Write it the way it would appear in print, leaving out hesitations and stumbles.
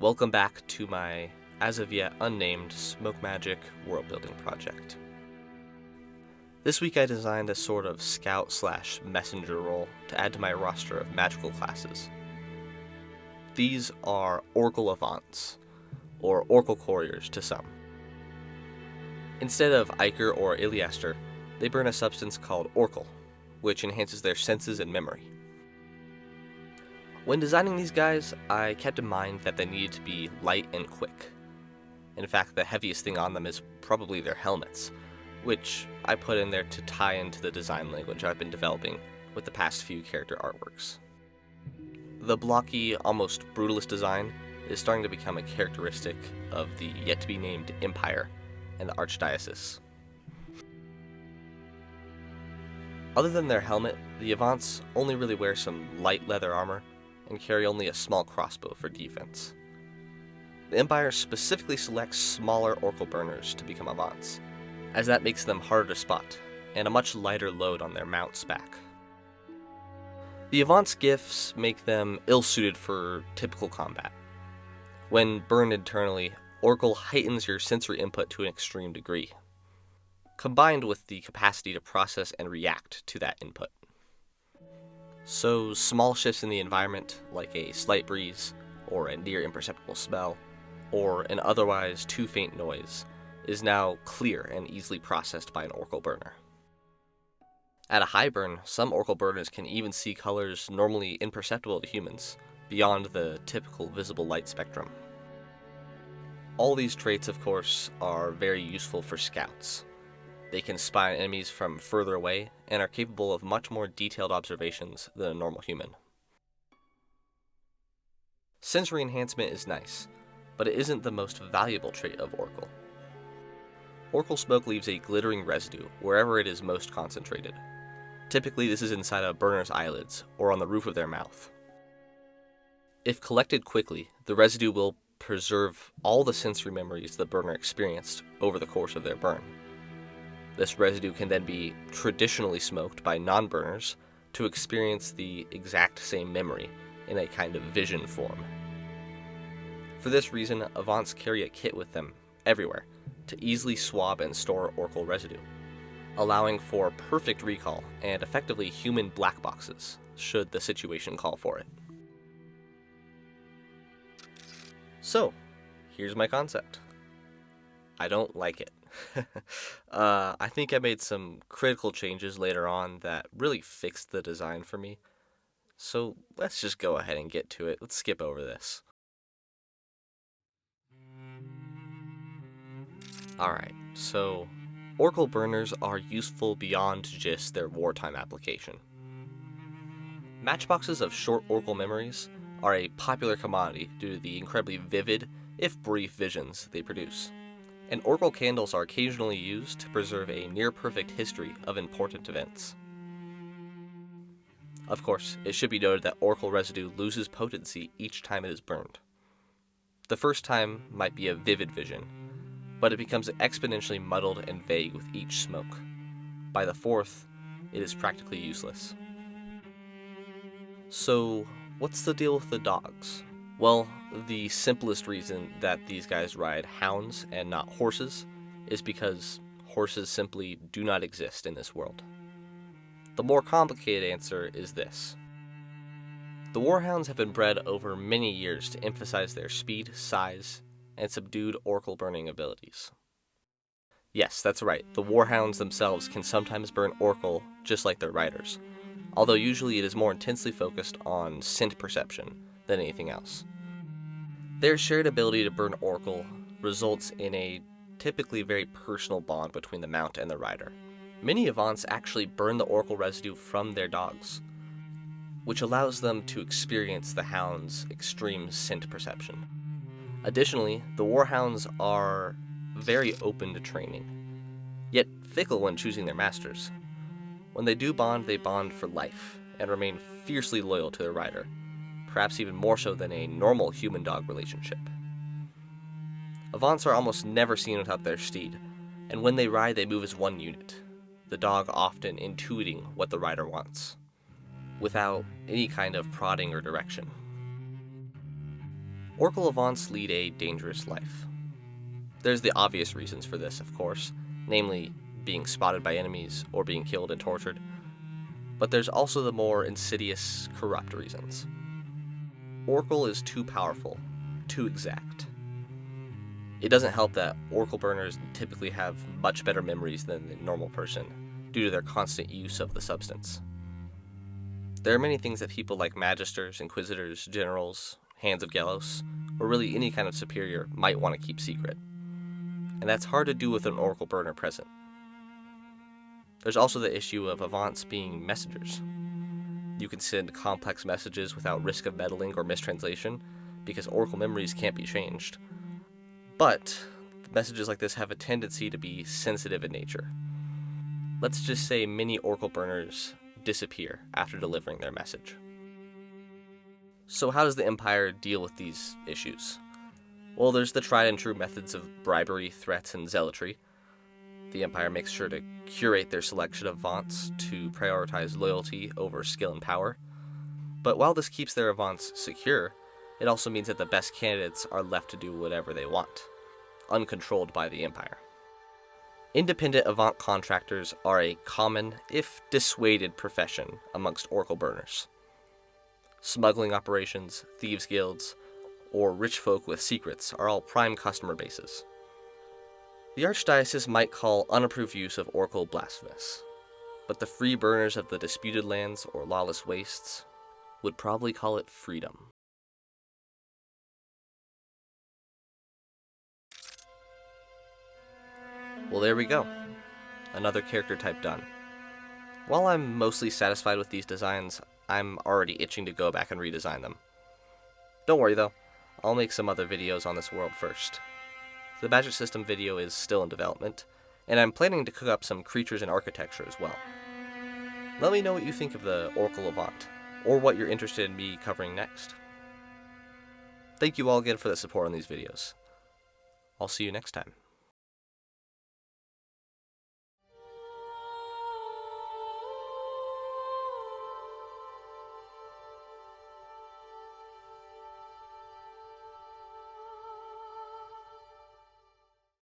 Welcome back to my as of yet unnamed Smokemagic Worldbuilding project. This week I designed a sort of scout/messenger role to add to my roster of magical classes. These are Orchial Avants, or Orchial Couriers to some. Instead of Ichor or Iliaster, they burn a substance called Orchial, which enhances their senses and memory. When designing these guys, I kept in mind that they needed to be light and quick. In fact, the heaviest thing on them is probably their helmets, which I put in there to tie into the design language I've been developing with the past few character artworks. The blocky, almost brutalist design is starting to become a characteristic of the yet-to-be-named Empire and the Archdiocese. Other than their helmet, the Avants only really wear some light leather armor and carry only a small crossbow for defense. The Empire specifically selects smaller Orchial burners to become Avants, as that makes them harder to spot, and a much lighter load on their mount's back. The Avants' gifts make them ill-suited for typical combat. When burned internally, Orchial heightens your sensory input to an extreme degree, combined with the capacity to process and react to that input. So small shifts in the environment, like a slight breeze, or a near imperceptible smell, or an otherwise too faint noise, is now clear and easily processed by an Orchial burner. At a high burn, some Orchial burners can even see colors normally imperceptible to humans, beyond the typical visible light spectrum. All these traits, of course, are very useful for scouts. They can spy on enemies from further away and are capable of much more detailed observations than a normal human. Sensory enhancement is nice, but it isn't the most valuable trait of Orchial. Orchial smoke leaves a glittering residue wherever it is most concentrated. Typically this is inside a burner's eyelids or on the roof of their mouth. If collected quickly, the residue will preserve all the sensory memories the burner experienced over the course of their burn. This residue can then be traditionally smoked by non-burners to experience the exact same memory in a kind of vision form. For this reason, Avants carry a kit with them everywhere to easily swab and store Orchial residue, allowing for perfect recall and effectively human black boxes, should the situation call for it. So, here's my concept. I don't like it. I think I made some critical changes later on that really fixed the design for me. So let's just go ahead and get to it. Let's skip over this. Alright, so Orchial burners are useful beyond just their wartime application. Matchboxes of short Orchial memories are a popular commodity due to the incredibly vivid, if brief, visions they produce. And Orchial candles are occasionally used to preserve a near-perfect history of important events. Of course, it should be noted that Orchial residue loses potency each time it is burned. The first time might be a vivid vision, but it becomes exponentially muddled and vague with each smoke. By the fourth, it is practically useless. So, what's the deal with the dogs? Well, the simplest reason that these guys ride hounds and not horses is because horses simply do not exist in this world. The more complicated answer is this. The Warhounds have been bred over many years to emphasize their speed, size, and subdued Orchial burning abilities. Yes, that's right, the Warhounds themselves can sometimes burn Orchial just like their riders, although usually it is more intensely focused on scent perception than anything else. Their shared ability to burn Orchial results in a typically very personal bond between the mount and the rider. Many Avants actually burn the Orchial residue from their dogs, which allows them to experience the hound's extreme scent perception. Additionally, the Warhounds are very open to training, yet fickle when choosing their masters. When they bond for life, and remain fiercely loyal to their rider, perhaps even more so than a normal human-dog relationship. Avants are almost never seen without their steed, and when they ride they move as one unit, the dog often intuiting what the rider wants, without any kind of prodding or direction. Orchial Avants lead a dangerous life. There's the obvious reasons for this, of course, namely being spotted by enemies or being killed and tortured, but there's also the more insidious, corrupt reasons. Orchial is too powerful, too exact. It doesn't help that Orchial burners typically have much better memories than the normal person, due to their constant use of the substance. There are many things that people like magisters, inquisitors, generals, hands of Gelos, or really any kind of superior might want to keep secret, and that's hard to do with an Orchial burner present. There's also the issue of Avants being messengers. You can send complex messages without risk of meddling or mistranslation, because Orchial memories can't be changed. But messages like this have a tendency to be sensitive in nature. Let's just say many Orchial burners disappear after delivering their message. So how does the Empire deal with these issues? Well, there's the tried and true methods of bribery, threats, and zealotry. The Empire makes sure to curate their selection of Avants to prioritize loyalty over skill and power. But while this keeps their Avants secure, it also means that the best candidates are left to do whatever they want, uncontrolled by the Empire. Independent Avant contractors are a common, if dissuaded, profession amongst Orchial burners. Smuggling operations, thieves' guilds, or rich folk with secrets are all prime customer bases. The Archdiocese might call unapproved use of Orchial blasphemous, but the free burners of the disputed lands or lawless wastes would probably call it freedom. Well, there we go. Another character type done. While I'm mostly satisfied with these designs, I'm already itching to go back and redesign them. Don't worry though, I'll make some other videos on this world first. The magic system video is still in development, and I'm planning to cook up some creatures and architecture as well. Let me know what you think of the Orchial Avant, or what you're interested in me covering next. Thank you all again for the support on these videos. I'll see you next time.